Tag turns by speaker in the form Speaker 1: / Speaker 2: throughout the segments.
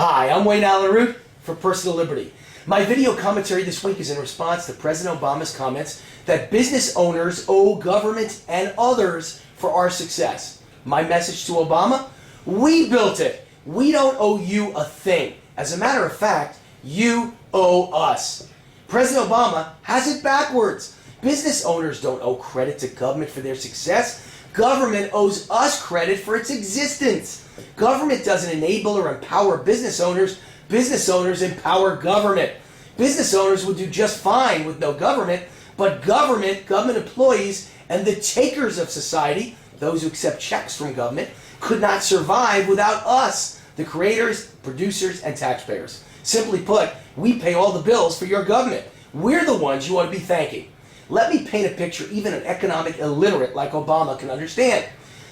Speaker 1: Hi, I'm Wayne Allyn Root for Personal Liberty. My video commentary this week is in response to President Obama's comments that business owners owe government and others for our success. My message to Obama: we built it. We don't owe you a thing. As a matter of fact, you owe us. President Obama has it backwards. Business owners don't owe credit to government for their success. Government owes us credit for its existence. Government doesn't enable or empower business owners. Business owners empower government. Business owners would do just fine with no government, but government employees, and the takers of society, those who accept checks from government, could not survive without us, the creators, producers, and taxpayers. Simply put, we pay all the bills for your government. We're the ones you ought to be thanking. Let me paint a picture even an economic illiterate like Obama can understand.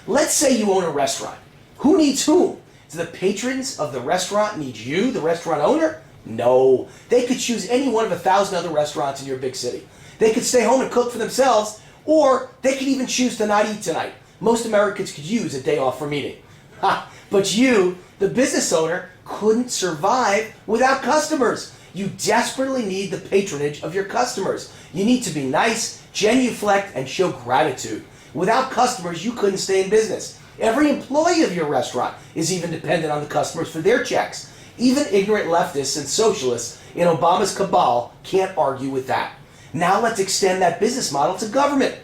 Speaker 1: Let's say you own a restaurant. Who needs whom? Do the patrons of the restaurant need you, the restaurant owner? No. They could choose any one of 1,000 other restaurants in your big city. They could stay home and cook for themselves, or they could even choose to not eat tonight. Most Americans could use a day off from eating. But you, the business owner, couldn't survive without customers. You desperately need the patronage of your customers. You need to be nice, genuflect, and show gratitude. Without customers, you couldn't stay in business. Every employee of your restaurant is even dependent on the customers for their checks. Even ignorant leftists and socialists in Obama's cabal can't argue with that. Now let's extend that business model to government.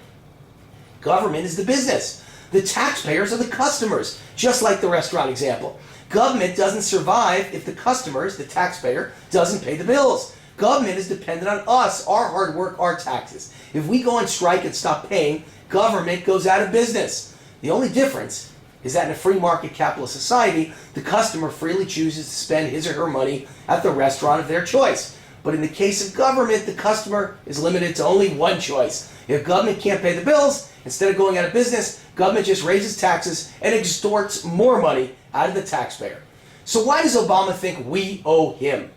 Speaker 1: Government is the business. The taxpayers are the customers, just like the restaurant example. Government doesn't survive if the customers, the taxpayer, doesn't pay the bills. Government is dependent on us, our hard work, our taxes. If we go on strike and stop paying, government goes out of business. The only difference is that in a free market capitalist society, the customer freely chooses to spend his or her money at the restaurant of their choice. But in the case of government, the customer is limited to only one choice. If government can't pay the bills, instead of going out of business, government just raises taxes and extorts more money out of the taxpayer. So why does Obama think we owe him?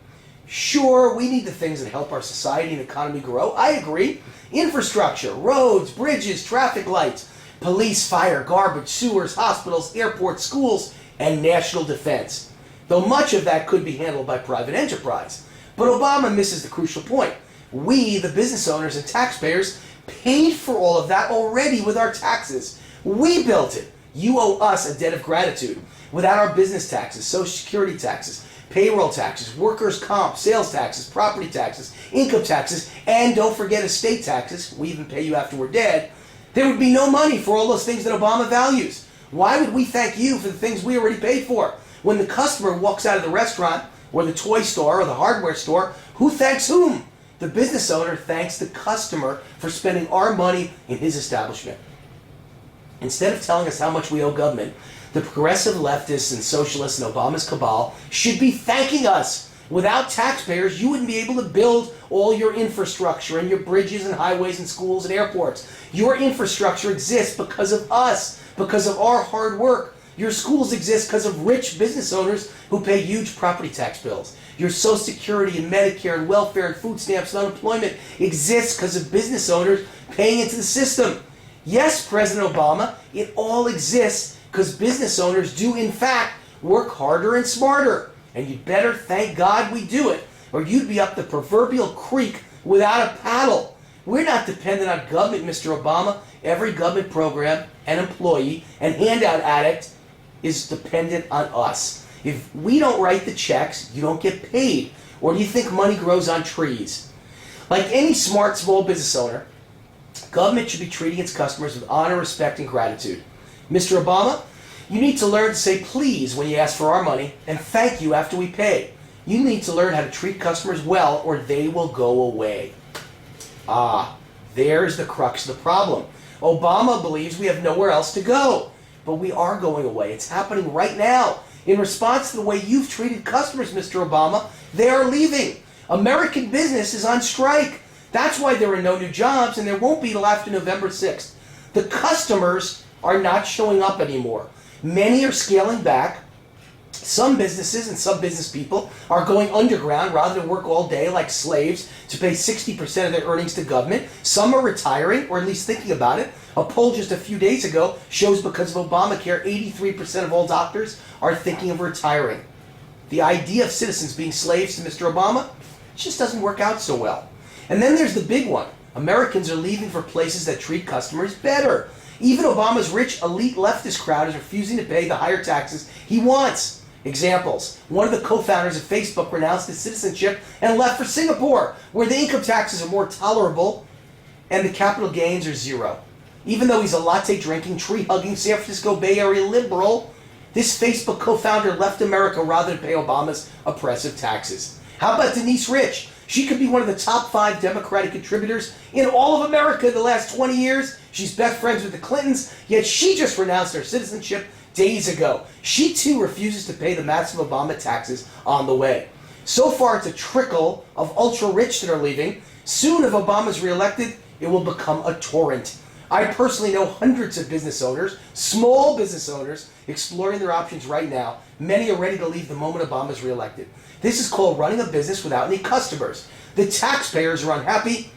Speaker 1: Sure, we need the things that help our society and economy grow. I agree. Infrastructure, roads, bridges, traffic lights, police, fire, garbage, sewers, hospitals, airports, schools, and national defense. Though much of that could be handled by private enterprise. But Obama misses the crucial point. We, the business owners and taxpayers, paid for all of that already with our taxes. We built it. You owe us a debt of gratitude. Without our business taxes, Social Security taxes, payroll taxes, workers' comp, sales taxes, property taxes, income taxes, and don't forget estate taxes, we even pay you after we're dead, there would be no money for all those things that Obama values. Why would we thank you for the things we already paid for? When the customer walks out of the restaurant, or the toy store, or the hardware store, who thanks whom? The business owner thanks the customer for spending our money in his establishment. Instead of telling us how much we owe government, the progressive leftists and socialists in Obama's cabal should be thanking us. Without taxpayers, you wouldn't be able to build all your infrastructure and your bridges and highways and schools and airports. Your infrastructure exists because of us, because of our hard work. Your schools exist because of rich business owners who pay huge property tax bills. Your Social Security and Medicare and welfare and food stamps and unemployment exists because of business owners paying into the system. Yes, President Obama, it all exists because business owners do, in fact, work harder and smarter. And you'd better thank God we do it, or you'd be up the proverbial creek without a paddle. We're not dependent on government, Mr. Obama. Every government program and employee and handout addict is dependent on us. If we don't write the checks, you don't get paid. Or do you think money grows on trees? Like any smart small business owner, government should be treating its customers with honor, respect, and gratitude. Mr. Obama, you need to learn to say please when you ask for our money and thank you after we pay. You need to learn how to treat customers well or they will go away. There's the crux of the problem. Obama believes we have nowhere else to go. But we are going away. It's happening right now. In response to the way you've treated customers, Mr. Obama, they are leaving. American business is on strike. That's why there are no new jobs, and there won't be till after November 6th. The customers are not showing up anymore. Many are scaling back. Some businesses and some business people are going underground rather than work all day like slaves to pay 60% of their earnings to government. Some are retiring, or at least thinking about it. A poll just a few days ago shows because of Obamacare, 83% of all doctors are thinking of retiring. The idea of citizens being slaves to Mr. Obama just doesn't work out so well. And then there's the big one. Americans are leaving for places that treat customers better. Even Obama's rich, elite leftist crowd is refusing to pay the higher taxes he wants. Examples. One of the co-founders of Facebook renounced his citizenship and left for Singapore, where the income taxes are more tolerable and the capital gains are zero. Even though he's a latte-drinking, tree-hugging San Francisco Bay Area liberal, this Facebook co-founder left America rather than pay Obama's oppressive taxes. How about Denise Rich? She could be one of the top 5 Democratic contributors in all of America in the last 20 years. She's best friends with the Clintons, yet she just renounced her citizenship days ago. She too refuses to pay the massive Obama taxes on the way. So far it's a trickle of ultra-rich that are leaving. Soon, if Obama's reelected, it will become a torrent. I personally know hundreds of business owners, small business owners, exploring their options right now. Many are ready to leave the moment Obama's reelected. This is called running a business without any customers. The taxpayers are unhappy,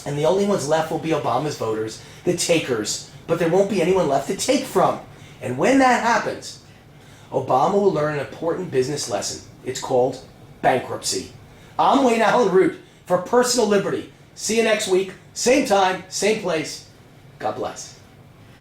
Speaker 1: and the only ones left will be Obama's voters, the takers. But there won't be anyone left to take from. And when that happens, Obama will learn an important business lesson. It's called bankruptcy. I'm Wayne Allen Root for Personal Liberty. See you next week. Same time, same place. God bless.